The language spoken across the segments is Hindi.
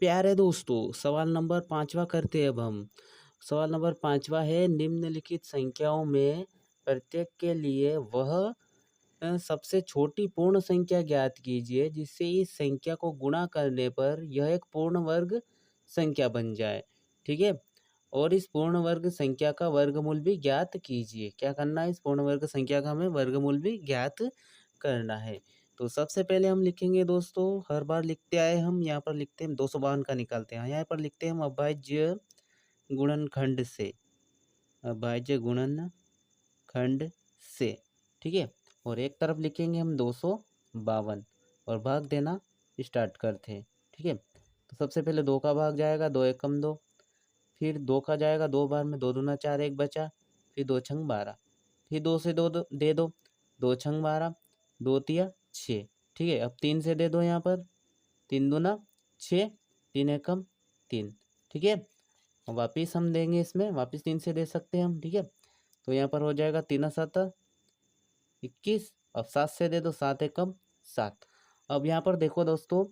प्यारे दोस्तों, सवाल नंबर 5वां करते हैं अब हम। सवाल नंबर 5वां है, निम्नलिखित संख्याओं में प्रत्येक के लिए वह सबसे छोटी पूर्ण संख्या ज्ञात कीजिए जिससे इस संख्या को गुणा करने पर यह एक पूर्ण वर्ग संख्या बन जाए। ठीक है, और इस पूर्ण वर्ग संख्या का वर्गमूल भी ज्ञात कीजिए। क्या करना है, इस पूर्ण वर्ग संख्या का हमें वर्गमूल भी ज्ञात करना है। तो सबसे पहले हम लिखेंगे दोस्तों, हर बार लिखते आए हम, यहाँ पर लिखते हैं 252 का निकालते हैं, यहाँ पर लिखते हैं हम अभाज्य गुणनखंड से, अभाज्य गुणनखंड से। ठीक है, और एक तरफ लिखेंगे हम 252 और भाग देना स्टार्ट करते हैं। ठीक है, तो सबसे पहले 2 का भाग जाएगा, 2 एकम 2, फिर 2 का जाएगा 2 बार में, 2 दूना 4, 1 बचा, फिर 2 छंग 12, फिर 2 से 2 दे दो, 2 छंग 12, 2 तिया 6। ठीक है, अब 3 से दे दो, यहाँ पर 3 दूना 6, 3 एकम 3। ठीक है, वापिस हम देंगे, इसमें वापिस 3 से दे सकते हैं हम। ठीक है, तो यहाँ पर हो जाएगा 3 7 21। अब 7 से दे दो, 7 एकम 7। अब यहाँ पर देखो दोस्तों,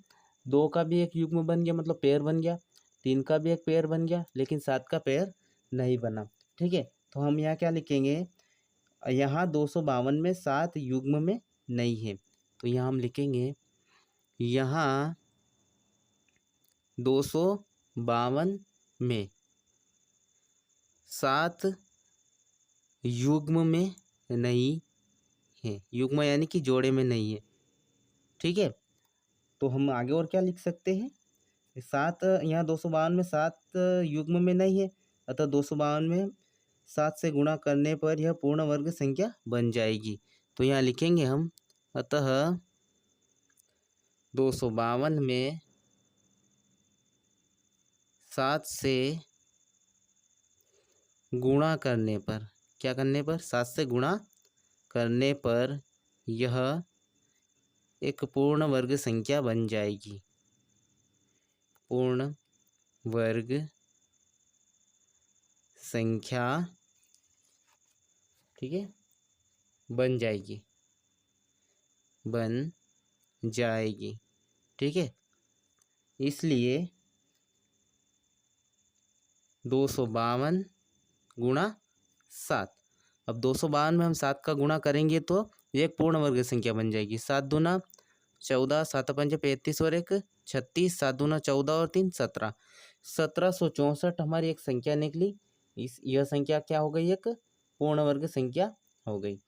2 का भी एक युग्म बन गया, मतलब पेयर बन गया, 3 का भी एक पेयर बन गया, लेकिन 7 का पेयर नहीं बना। ठीक है, तो हम यहाँ क्या लिखेंगे, यहाँ 252 में 7 युग्म में नहीं है, तो यहाँ हम लिखेंगे यहाँ 252 में 7 युग्म में नहीं है, युग्म यानी कि जोड़े में नहीं है। ठीक है, तो हम आगे और क्या लिख सकते हैं, 7, यहाँ 252 में 7 युग्म में नहीं है, अतः 252 में 7 से गुणा करने पर यह पूर्ण वर्ग संख्या बन जाएगी। तो यहाँ लिखेंगे हम, अतः 252 में 7 से गुणा करने पर, क्या करने पर, 7 से गुणा करने पर यह एक पूर्ण वर्ग संख्या बन जाएगी, पूर्ण वर्ग संख्या। ठीक है, बन जाएगी, बन जाएगी। ठीक है, इसलिए 252 गुणा 7। अब 252 में हम 7 का गुणा करेंगे तो ये एक पूर्ण वर्ग संख्या बन जाएगी। 7 दूना 14, 7 पंजे 35 और 1 36, 7 दूना 14 और 3 17, 1764 हमारी एक संख्या निकली। यह संख्या क्या हो गई, एक पूर्ण वर्ग संख्या हो गई।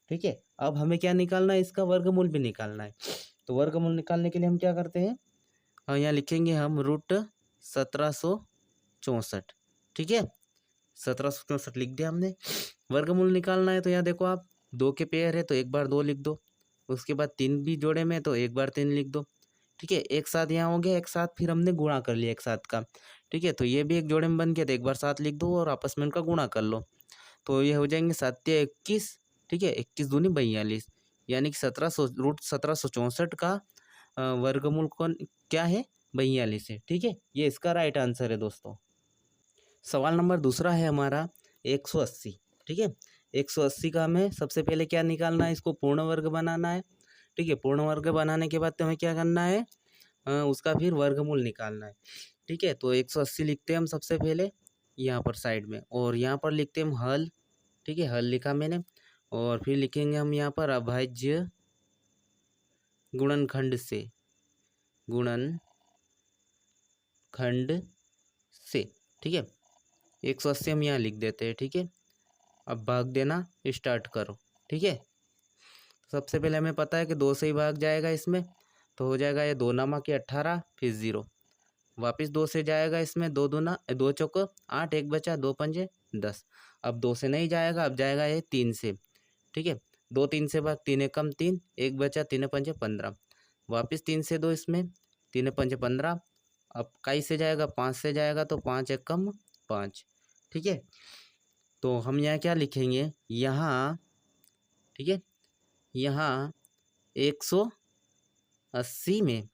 ठीक है, अब हमें क्या निकालना है, इसका वर्गमूल भी निकालना है। तो वर्गमूल निकालने के लिए हम क्या करते हैं, यहाँ लिखेंगे हम √1764। ठीक है, 1764 लिख दिया हमने। वर्गमूल निकालना है तो यहाँ देखो आप, 2 के पेयर है तो एक बार 2 लिख दो, उसके बाद 3 भी जोड़े में तो एक बार 3 लिख दो। ठीक है, एक साथ यहाँ हो गया, एक साथ फिर हमने गुणा कर लिया एक साथ का। ठीक है, तो ये भी एक जोड़े में बन गया, तो एक बार 7 लिख दो और आपस में उनका गुणा कर लो, तो ये हो जाएंगे 7 या 21। ठीक है, 21 दूनी 42, यानी कि 1764 का वर्गमूल कौन क्या है, 42 है। ठीक है, ये इसका राइट आंसर है दोस्तों। सवाल नंबर दूसरा है हमारा 180। ठीक है, 180 का हमें सबसे पहले क्या निकालना है, इसको पूर्ण वर्ग बनाना है। ठीक है, पूर्ण वर्ग बनाने के बाद हमें क्या करना है, उसका फिर वर्गमूल निकालना है। ठीक है, तो 180 लिखते हैं हम सबसे पहले यहाँ पर साइड में, और यहाँ पर लिखते हैं हम हल। ठीक है, हल लिखा मैंने, और फिर लिखेंगे हम यहाँ पर अभाज्य गुणनखंड से, गुणनखंड से। ठीक है, 180 हम यहाँ लिख देते हैं। ठीक है, अब भाग देना स्टार्ट करो। ठीक है, सबसे पहले हमें पता है कि 2 से ही भाग जाएगा इसमें, तो हो जाएगा ये 2 नामा के 18, फिर 0, वापस 2 से जाएगा इसमें, 2 दूना 2 चौको 8, 1 बचा, 2 पंजे 10। अब 2 से नहीं जाएगा, अब जाएगा ये 3 से। ठीक है, 2 3 से भाग, 3 एकम 3, 1 बचा, 3 पंजे 15, वापस 3 से 2 इसमें, 3 पंजे 15। अब कई से जाएगा, 5 से जाएगा, तो 5 एकम 5। ठीक है, तो हम यहाँ क्या लिखेंगे, यहाँ, ठीक है, यहाँ 180 में,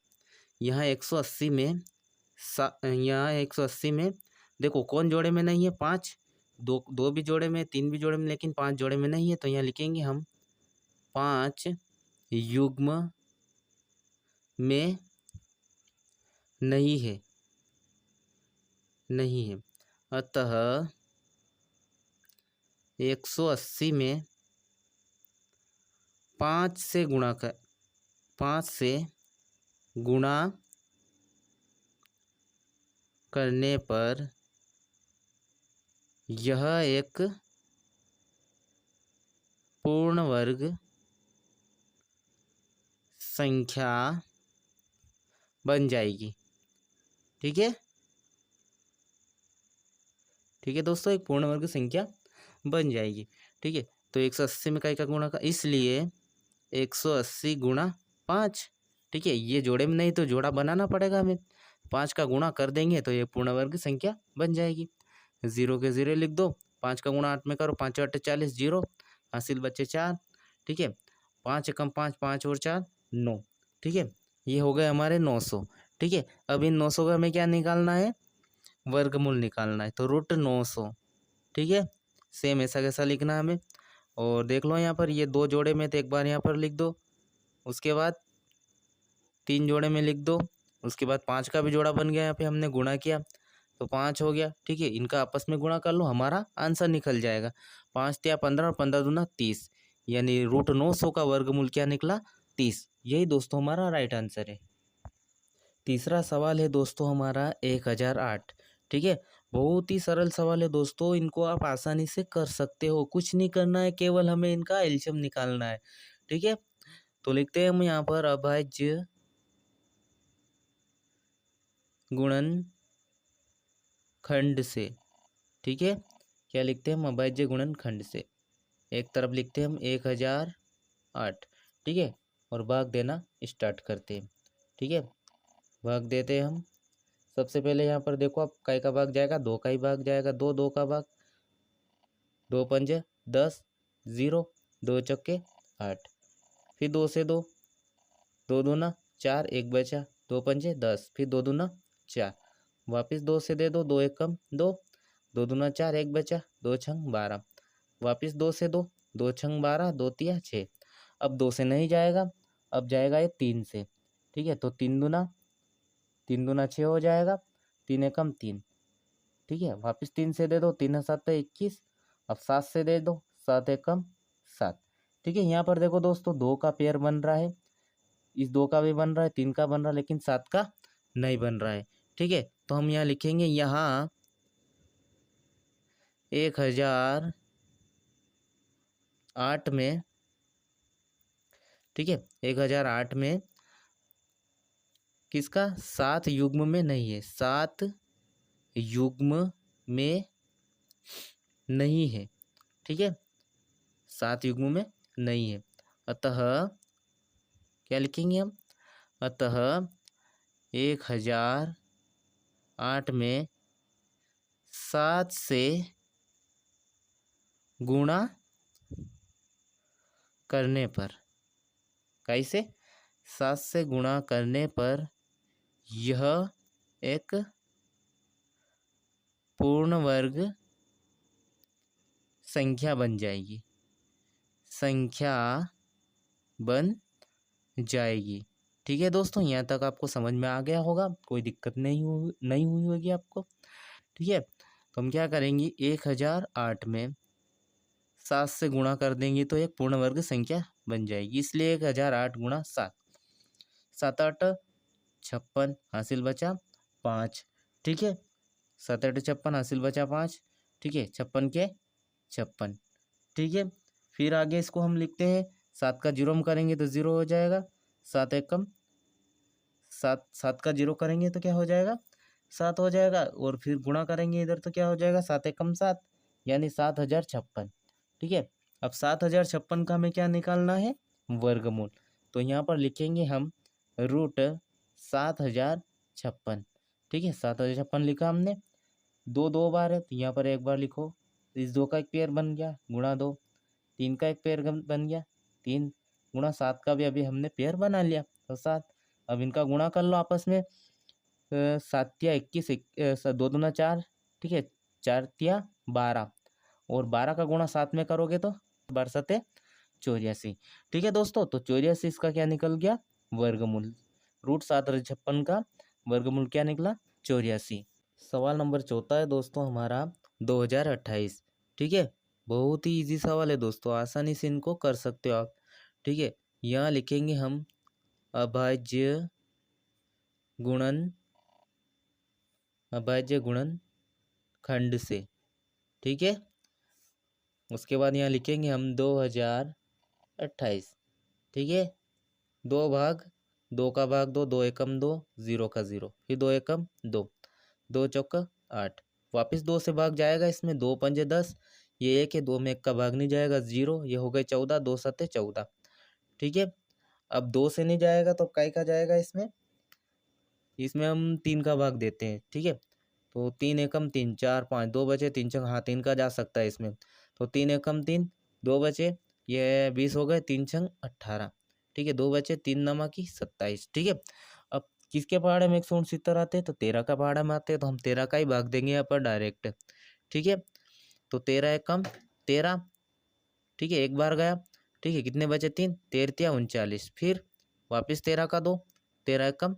यहाँ 180 में यहाँ 180 में देखो कौन जोड़े में नहीं है, 5, 2 भी जोड़े में, 3 भी जोड़े में, लेकिन 5 जोड़े में नहीं है, तो यहाँ लिखेंगे हम 5 युग्म में नहीं है। नहीं है। अतः 180 में 5 से गुणा करने पर यह एक पूर्ण वर्ग संख्या बन जाएगी। ठीक है दोस्तों, एक पूर्ण वर्ग संख्या बन जाएगी। ठीक है, तो 180 में का गुणा का, इसलिए 180 गुणा 5। ठीक है, ये जोड़े में नहीं तो जोड़ा बनाना पड़ेगा हमें। 5 का गुणा कर देंगे तो ये पूर्ण वर्ग संख्या बन जाएगी। 0 के 0 लिख दो, 5 का गुणा 8 में करो, 5 8 40, 0 हासिल बचे 4। ठीक है, 5 एकम 5, 5 और 4 9। ठीक है, ये हो गए हमारे 900। ठीक है, अब इन 900 का हमें क्या निकालना है, वर्गमूल निकालना है, तो √900। ठीक है, सेम ऐसा कैसा लिखना है हमें। और देख लो यहाँ पर ये 2 जोड़े में, तो एक बार यहाँ पर लिख दो, उसके बाद 3 जोड़े में लिख दो, उसके बाद 5 का भी जोड़ा बन गया, यहाँ पे हमने गुणा किया तो 5 हो गया। ठीक है, इनका आपस में गुणा कर लो, हमारा आंसर निकल जाएगा। 5 या 15 और 15 दूना 30, यानी √900 का वर्गमूल क्या निकला, 30। यही दोस्तों हमारा राइट आंसर है। तीसरा सवाल है दोस्तों हमारा 1008। ठीक है, बहुत ही सरल सवाल है दोस्तों, इनको आप आसानी से कर सकते हो, कुछ नहीं करना है, केवल हमें इनका एलसीएम निकालना है। ठीक है, तो लिखते हैं हम यहाँ पर अभाज्य गुणनखंड से। ठीक है, क्या लिखते हैं हम, अभाज्य गुणनखंड से। एक तरफ लिखते हैं हम 1008। ठीक है, और भाग देना स्टार्ट करते हैं। ठीक है, भाग देते हैं हम। सबसे पहले यहाँ पर देखो, आप काय का भाग जाएगा, 2 का ही भाग जाएगा, 2 2 का भाग, 2 पंजे 10, 0 2 चौके 8, फिर 2 से 2, 2 दूना 4, 1 बचा, 2 पंजे 10, फिर 2 दूना 4, वापिस 2 से दे दो, 2 एक कम 2, 2 दूना 4, 1 बचा, 2 छंग 12, वापिस 2 से 2, 2 छंग 12, 2 तिया 6। अब 2 से नहीं जाएगा, अब जाएगा ये 3 से। ठीक है, तो 3 दूना 6 हो जाएगा, 3 एकम 3। ठीक है, वापिस 3 से दे दो, 3 7 21, अब 7 से दे दो, 7 एकम 7। ठीक है, यहाँ पर देखो दोस्तों 2 का पेयर बन रहा है, इस 2 का भी बन रहा है, 3 का बन रहा है, लेकिन 7 का नहीं बन रहा है। ठीक है, तो हम यहाँ लिखेंगे, यहाँ 1008 में, ठीक है 1008 में किसका, 7 युग्म में नहीं है, 7 युग्म में नहीं है। ठीक है, 7 युग्म में नहीं है, अतः क्या लिखेंगे हम, अतः 1008 में 7 से गुणा करने पर, कैसे, 7 से गुणा करने पर यह एक पूर्ण वर्ग संख्या बन जाएगी, संख्या बन जाएगी। ठीक है दोस्तों, यहाँ तक आपको समझ में आ गया होगा, कोई दिक्कत नहीं हुई होगी आपको। ठीक है, तो हम क्या करेंगे, 1008 में 7 से गुणा कर देंगे तो एक पूर्ण वर्ग संख्या बन जाएगी, इसलिए 1008 गुणा 7, 7 8 56 हासिल बचा 5। ठीक है, 7 8 56 हासिल बचा 5। ठीक है, 56 के 56। ठीक है, फिर आगे इसको हम लिखते हैं, 7 का 0 हम करेंगे तो 0 हो जाएगा, 7 एकम 7, 7 का 0 करेंगे तो क्या हो जाएगा, 7 हो जाएगा, और फिर गुणा करेंगे इधर तो क्या हो जाएगा, 7 एकम 7, यानी 7056। ठीक है, अब 7056 का हमें क्या निकालना है, वर्गमूल। तो यहाँ पर लिखेंगे हम √7056। ठीक है, 7056 लिखा हमने, 2 2 बार है तो यहाँ पर एक बार लिखो, इस 2 का एक पेयर बन गया, गुणा 2, 3 का एक पेयर बन गया, 3 गुणा 7 का भी अभी हमने पेयर बना लिया, तो 7। अब इनका गुणा कर लो आपस में, 7 तिया 21, 2 दूना 4। ठीक है, 4 तिया 12, और 12 का गुणा 7 में करोगे तो 12 सते 84। ठीक है दोस्तों, तो 84 इसका क्या निकल गया, वर्गमूल। √756 का वर्गमूल क्या निकला, 84। सवाल नंबर चौथा है दोस्तों हमारा 2028। ठीक है, बहुत ही इजी सवाल है दोस्तों, आसानी से इनको कर सकते हो आप। ठीक है, यहाँ लिखेंगे हम अभाज्य गुणन, अभाज्य गुणन खंड से। ठीक है, उसके बाद यहाँ लिखेंगे हम 2028। ठीक है, दो भाग, दो का भाग दो, दो एकम दो, जीरो का जीरो, फिर दो एकम दो, दो चौका 8, वापस दो से भाग जाएगा इसमें, दो पंजे 10, ये एक है, दो में एक का भाग नहीं जाएगा, जीरो, ये हो गए 14, दो सत्ते 14। ठीक है, अब दो से नहीं जाएगा तो काय का जाएगा इसमें, इसमें हम तीन का भाग देते हैं। ठीक है, तो तीन एकम तीन, चार पाँच, दो बचे, तीन छंग, हाँ तीन का जा सकता है इसमें, तो तीन एकम तीन, दो बचे, ये 20 हो गए, तीन छंग 18। ठीक है, दो बचे, तीन नमा की 27। ठीक है, अब किसके पहाड़े में 169 आते हैं, तो 13 का पहाड़ा में आते हैं, तो हम 13 का ही भाग देंगे यहाँ पर डायरेक्ट। ठीक है, तो 13 एकम 13। ठीक है, एक बार गया। ठीक है, कितने बचे, तीन, 13 39, फिर वापिस 13 का दो, 13 एकम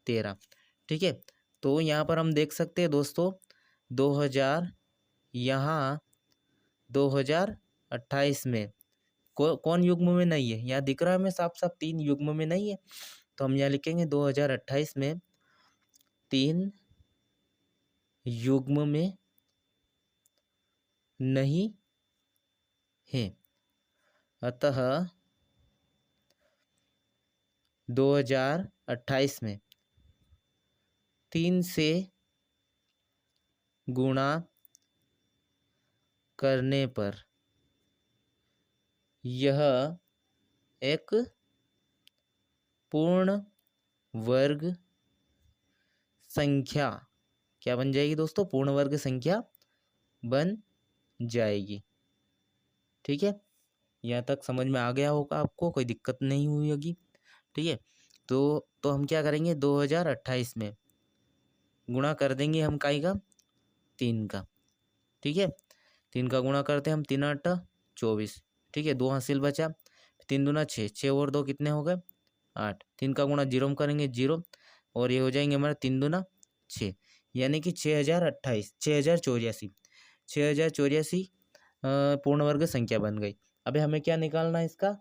13। ठीक है, तो यहाँ पर हम देख सकते हैं दोस्तों 2000, यहाँ 2028 में कौन युग्म में नहीं है, यहाँ दिख रहा है हमें साफ साफ, तीन युग्म में नहीं है, तो हम यहाँ लिखेंगे 2028 में तीन युग्म में नहीं है। अतः 2028 में तीन से गुणा करने पर यह एक पूर्ण वर्ग संख्या क्या बन जाएगी दोस्तों, पूर्ण वर्ग संख्या बन जाएगी। ठीक है, यहाँ तक समझ में आ गया होगा आपको, कोई दिक्कत नहीं हुई होगी। ठीक है, तो हम क्या करेंगे, 2028 में गुणा कर देंगे हम काई का, तीन का। ठीक है, तीन का गुणा करते हैं हम, तीन आठ 24। ठीक है, दो हासिल बचा, तीन दूना 6, 6 और दो कितने हो गए 8, तीन का गुणा जीरो में करेंगे जीरो, और ये हो जाएंगे हमारे तीन दूना 6, यानी कि 6028, 6084, 6084 पूर्ण वर्ग संख्या बन गई। अभी हमें क्या निकालना है इसका,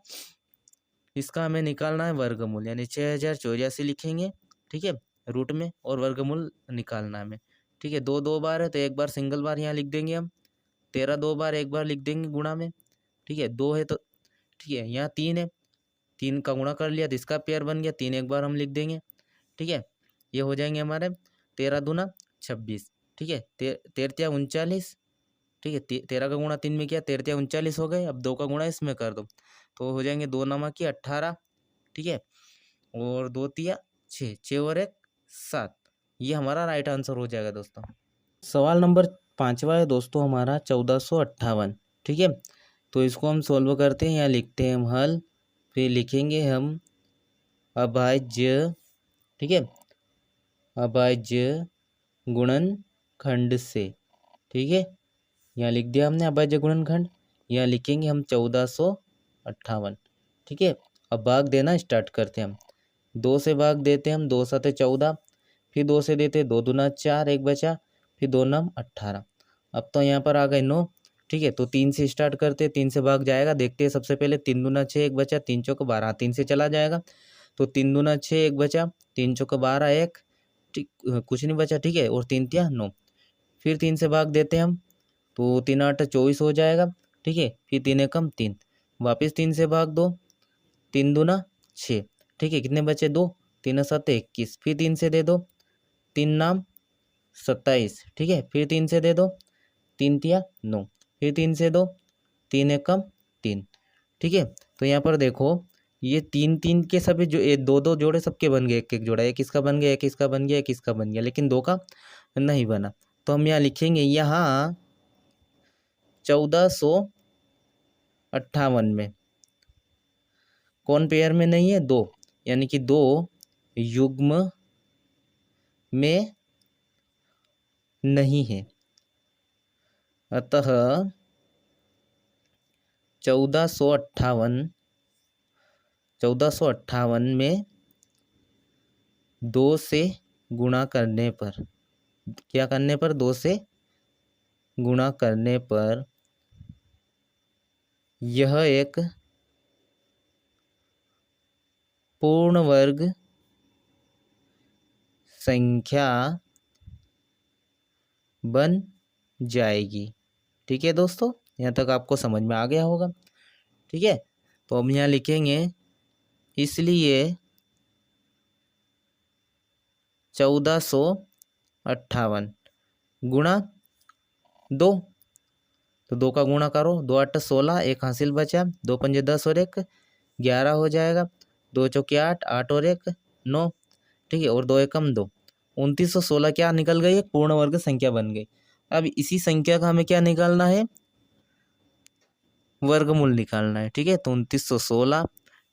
इसका हमें निकालना है वर्गमूल, यानी 6084 लिखेंगे। ठीक है, रूट में, और वर्गमूल निकालना है हमें। ठीक है, दो दो बार है तो एक बार सिंगल बार यहाँ लिख देंगे हम, 13 दो बार एक बार लिख देंगे गुणा में। ठीक है, दो है तो ठीक है, यहाँ तीन है, तीन का गुणा कर लिया तो इसका पेयर बन गया, तीन एक बार हम लिख देंगे। ठीक है, ये हो जाएंगे हमारे 13 दूना 26। ठीक है, 13 39। ठीक है, 13 का गुणा तीन में किया, 13 39 हो गए, अब दो का गुणा इसमें कर दो, तो हो जाएंगे दो नमा की 18। ठीक है, और दो तिया 6, 6 और एक 7, ये हमारा राइट आंसर हो जाएगा दोस्तों। सवाल नंबर 5वां है दोस्तों हमारा 1458। ठीक है, तो इसको हम सॉल्व करते हैं, यहाँ लिखते हैं हम हल, फिर लिखेंगे हम अभाज्य। ठीक है, अभाज्य गुणनखंड से। ठीक है, यहाँ लिख दिया हमने अभाज्य गुणनखंड, यहाँ लिखेंगे हम 1458। ठीक है, अब भाग देना स्टार्ट करते हैं हम, दो से भाग देते हैं हम, दो सते 14, फिर दो से देते दो दूना 4, एक बचा, फिर दो नम 18। अब तो यहाँ पर आ गए 9। ठीक है, तो तीन से स्टार्ट करते हैं, तीन से भाग जाएगा, देखते हैं सबसे पहले, तीन दूना 6, एक बचा, तीन चौक 12, तीन से चला जाएगा, तो तीन दूना 6, एक बचा, तीन चौक 12, एक, ठीक कुछ नहीं बचा। ठीक है, और तीन तिया 9, फिर तीन से भाग देते हैं हम, तो तीन आठ 24 हो जाएगा। ठीक है, फिर तीन एकम तीन, वापिस तीन से भाग दो, तीन दूना 6। ठीक है, कितने बचे, दो, तीन सात 21, फिर तीन से दे दो, तीन नाम 27। ठीक है, फिर तीन से दे दो, तीन तिया 9, फिर तीन से दो, तीन एकम तीन। ठीक है, तो यहाँ पर देखो, ये तीन तीन के सभी जो दो दो जोड़े सबके बन गए, एक एक जोड़ा, एक इसका बन गया, एक इसका बन गया, एक इसका बन गया, लेकिन दो का नहीं बना, तो हम यहाँ लिखेंगे, यहाँ 1458 में कौन पेयर में नहीं है, दो, यानी कि दो युग्म में नहीं है। अतः 1458 में दो से गुणा करने पर क्या करने पर, 2 से गुणा करने पर यह एक पूर्ण वर्ग संख्या बन जाएगी। ठीक है दोस्तों, यहाँ तक आपको समझ में आ गया होगा। ठीक है, तो हम यहाँ लिखेंगे इसलिए 1458 गुणा 2, तो 2 का गुणा करो, 2 8 16, एक हासिल बचा, 2 पंजे 10 और 1 11 हो जाएगा, 2 चौके 8, 8 और 1 9। ठीक है, और 2 एकम 2, 2916 क्या निकल गई, एक पूर्ण वर्ग संख्या बन गई। अब इसी संख्या का हमें क्या निकालना है, वर्गमूल निकालना है। ठीक है, तो 2916।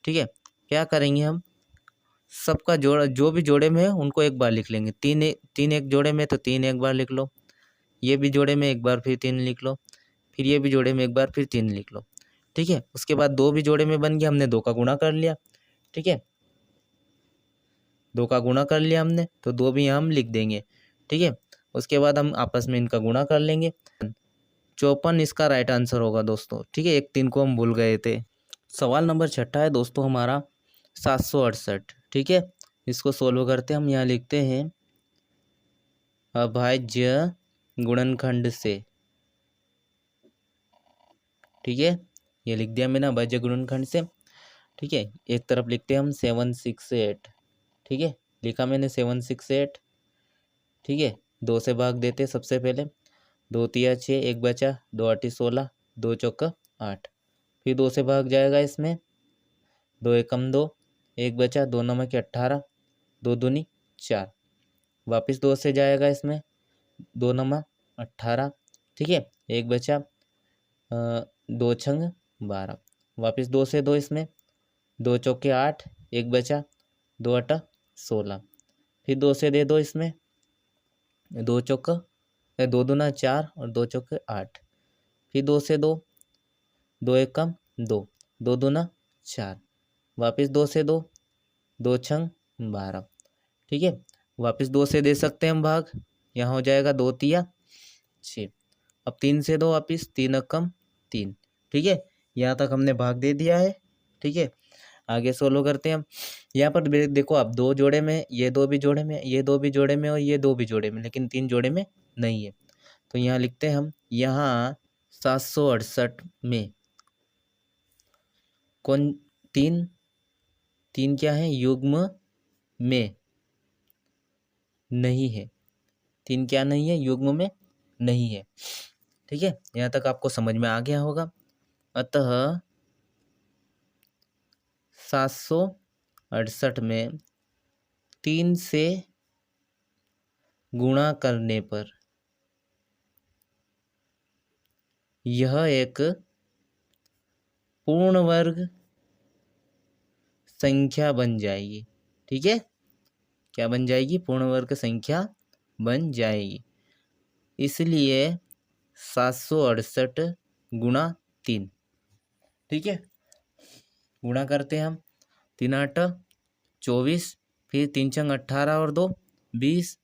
ठीक है, क्या करेंगे हम, सबका जोड़ा, जो भी जोड़े में है उनको एक बार लिख लेंगे। तीन एक जोड़े में तो 3 एक बार लिख लो, ये भी जोड़े में एक बार फिर 3 लिख लो, फिर ये भी जोड़े में एक बार फिर 3 लिख लो। ठीक है, उसके बाद 2 भी जोड़े में बन गया, हमने 2 का गुणा कर लिया। ठीक है, 2 का गुणा कर लिया हमने, तो 2 भी हम लिख देंगे। ठीक है, उसके बाद हम आपस में इनका गुणा कर लेंगे। 54 इसका राइट आंसर होगा दोस्तों। ठीक है, एक 3 को हम भूल गए थे। सवाल नंबर 6 है दोस्तों हमारा 768। ठीक है, इसको सोल्व करते हैं। हम यहाँ लिखते हैं अभाज्य गुणनखंड से। ठीक है, ये लिख दिया मैंने अभाज्य गुणनखंड से। ठीक है, एक तरफ लिखते हैं हम 768। ठीक है, लिखा मैंने 768। ठीक है, 2 से भाग देते सबसे पहले, 2 तिया 6, एक बचा, 2 8 16, 2 चौका 8, फिर 2 से भाग जाएगा इसमें, 2 एकम 2, एक बचा, 2 नमक 18, 2 दूनी 4, वापिस 2 से जाएगा इसमें, 2 नमक 18। ठीक है, एक बचा, 2 छंग 12, वापिस 2 से 2 इसमें, 2 चौके 8, एक बचा, 2 8 16, फिर 2 से दे 2 इसमें, 2 चौका 2 दूना 4 और 2 चौके 8, फिर 2 से 2, 2 एकम 2, 2 दूना 4, वापिस 2 से 2, 2 छंग 12। ठीक है, वापिस 2 से दे सकते हैं हम भाग, यहाँ हो जाएगा 2 तिया 6। अब 3 से 2 वापिस, 3 एकम 3। ठीक है, यहाँ तक हमने भाग दे दिया है। ठीक है, आगे सोल्व करते हैं हम। यहाँ पर देखो आप, 2 जोड़े में, ये 2 भी जोड़े में, ये 2 भी जोड़े में और ये 2 भी जोड़े में, लेकिन 3 जोड़े में नहीं है। तो यहाँ लिखते हैं हम, यहाँ 768 में कौन 3 क्या है, युग्म में नहीं है। 3 क्या नहीं है, युग्म में नहीं है। ठीक है, यहाँ तक आपको समझ में आ गया होगा। अतः 768 में 3 से गुणा करने पर यह एक पूर्ण वर्ग संख्या बन जाएगी। ठीक है, क्या बन जाएगी, पूर्ण वर्ग संख्या बन जाएगी। इसलिए 768 गुणा 3। ठीक है, गुणा करते हैं हम, 3 8 24, फिर 3 छंग 18 और 2 20।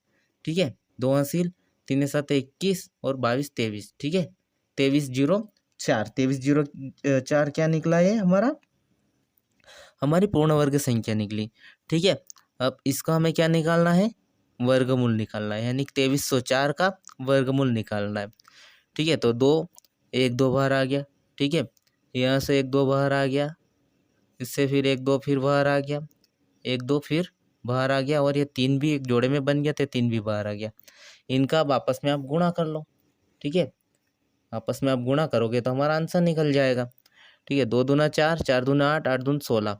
ठीक है, 2 हासिल, 3 7 21 और 22 23। ठीक है, 23 0 4, 23 0 4 क्या निकला है हमारा, हमारी पूर्ण वर्ग संख्या निकली। ठीक है, अब इसका हमें क्या निकालना है, वर्गमूल निकालना है, यानी 2304 का वर्गमूल निकालना है। ठीक है, तो 2 1 2 बाहर आ गया। ठीक है, यहाँ से 1 2 बाहर आ गया, इससे फिर 1 2 फिर बाहर आ गया, 1 2 फिर बाहर आ गया, और ये 3 भी एक जोड़े में बन गया, तो 3 भी बाहर आ गया। इनका अब आपस में आप गुणा कर लो। ठीक है, आपस में आप गुणा करोगे तो हमारा आंसर निकल जाएगा। ठीक है, 2 दूना 4, 4 दूना 8, 8 दून 16,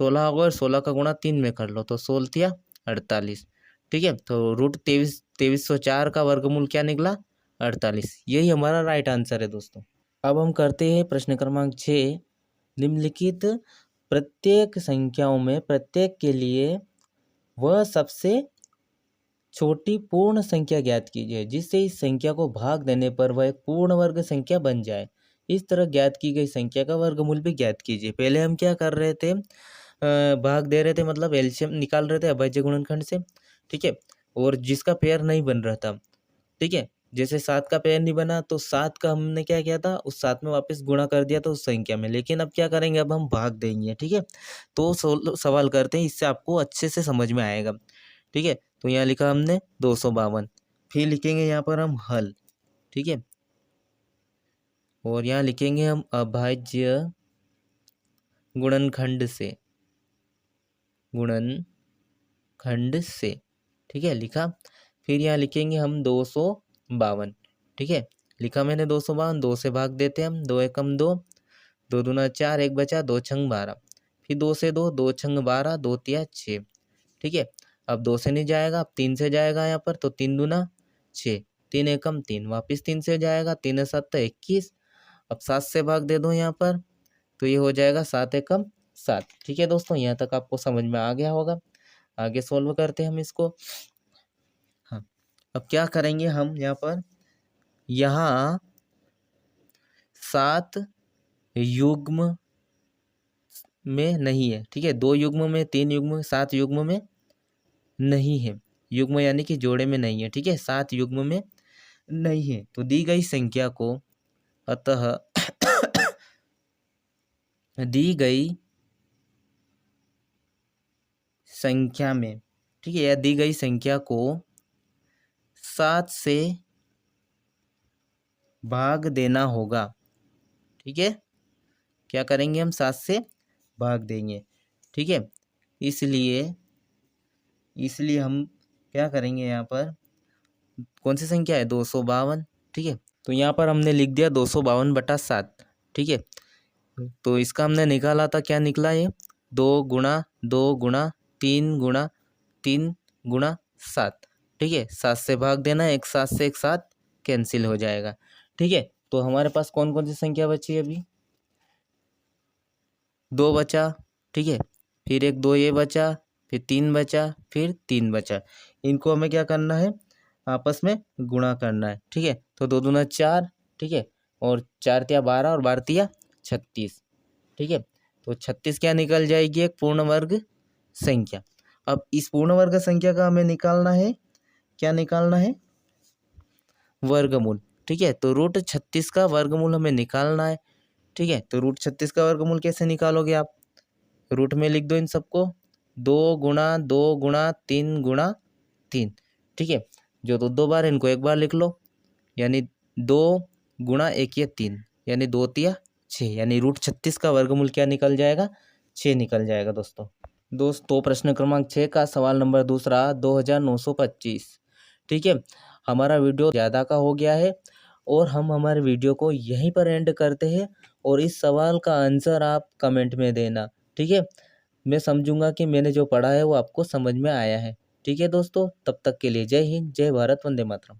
16 होगा, और 16 का गुणा 3 में कर लो तो 16 तिया 48। ठीक है, तो रूट 2304 का वर्गमूल क्या निकला, 48। यही हमारा राइट आंसर है दोस्तों। अब हम करते हैं प्रश्न क्रमांक 6। निम्नलिखित प्रत्येक संख्याओं में प्रत्येक के लिए वह सबसे छोटी पूर्ण संख्या ज्ञात कीजिए जिससे इस संख्या को भाग देने पर वह एक पूर्ण वर्ग संख्या बन जाए। इस तरह ज्ञात की गई संख्या का वर्गमूल भी ज्ञात कीजिए। पहले हम क्या कर रहे थे, भाग दे रहे थे, मतलब एलसीएम निकाल रहे थे अभाज्य गुणनखंड से। ठीक है, और जिसका पेयर नहीं बन रहा था, ठीक है, जैसे 7 का पेयर नहीं बना तो 7 का हमने क्या किया था, उस 7 में वापस गुणा कर दिया था उस संख्या में। लेकिन अब क्या करेंगे, अब हम भाग देंगे, ठीक है। तो सवाल करते हैं, इससे आपको अच्छे से समझ में आएगा, ठीक है। तो यहाँ लिखा हमने 252, फिर लिखेंगे यहाँ पर हम हल, ठीक है, और यहाँ लिखेंगे हम अभाज्य गुणनखंड से, गुणनखंड से, ठीक है, लिखा। फिर यहाँ लिखेंगे हम 252, ठीक है, लिखा मैंने 252, 2 से भाग देते हैं हम, 2 एकम 2, 2 दूना 4, 1 बचा, 2 छंग 12, फिर 2 से 2, 2 छंग 12, 2 तिया 6, ठीक है। अब 2 से नहीं जाएगा, अब 3 से जाएगा यहाँ पर, तो 3 दूना 6, 3 एकम 3, वापिस 3 से जाएगा, 3 7 21, अब 7 से भाग दे दो यहाँ पर, तो ये हो जाएगा 7 एकम 7, ठीक है दोस्तों, यहाँ तक आपको समझ में आ गया होगा। आगे सोल्व करते हैं हम इसको। हाँ, अब क्या करेंगे हम यहाँ पर, यहाँ 7 युग्म में नहीं है, ठीक है, 2 युग्म में, 3 युग्म, 7 युग्म में नहीं है, युग्म यानी कि जोड़े में नहीं है, ठीक है, 7 युग्म में नहीं है। तो दी गई संख्या को, अतः दी गई संख्या में, ठीक है, या दी गई संख्या को 7 से भाग देना होगा, ठीक है, क्या करेंगे हम, 7 से भाग देंगे, ठीक है। इसलिए हम क्या करेंगे, यहाँ पर कौन सी संख्या है, 252, ठीक है। तो यहाँ पर हमने लिख दिया 252/7, ठीक है। तो इसका हमने निकाला था, क्या निकला ये, 2 गुणा 2 गुणा 3 गुणा 3 गुणा 7, ठीक है, 7 से भाग देना, एक 7 से एक 7 कैंसिल हो जाएगा, ठीक है। तो हमारे पास कौन कौन सी संख्या बची अभी, 2 बचा, ठीक है, फिर एक 2 ये बचा, फिर 3 बचा, फिर 3 बचा, इनको हमें क्या करना है, आपस में गुणा करना है, ठीक है। तो 2 दूना 4, ठीक है, और 4 तिया 12 और 12 तिया 36, ठीक है। तो 36 क्या निकल जाएगी, एक पूर्ण वर्ग संख्या। अब इस पूर्ण वर्ग संख्या का हमें निकालना है, क्या निकालना है, वर्गमूल, ठीक है। तो √36 का वर्गमूल हमें निकालना है, ठीक है। तो √36 का वर्गमूल कैसे निकालोगे आप, रूट में लिख दो इन सबको, 2 गुणा 2 गुणा 3 गुणा 3, ठीक है, जो 2 बार इनको एक बार लिख लो, यानी 2 गुणा 1 या 3, यानी 2 तिया 6, यानी √36 का वर्गमूल क्या निकल जाएगा, 6 निकल जाएगा दोस्तों प्रश्न क्रमांक 6 का सवाल नंबर दूसरा 2925, ठीक है। हमारा वीडियो ज़्यादा का हो गया है और हम हमारे वीडियो को यहीं पर एंड करते हैं, और इस सवाल का आंसर आप कमेंट में देना, ठीक है। मैं समझूंगा कि मैंने जो पढ़ा है वो आपको समझ में आया है, ठीक है दोस्तों। तब तक के लिए जय हिंद, जय भारत, वंदे मातरम।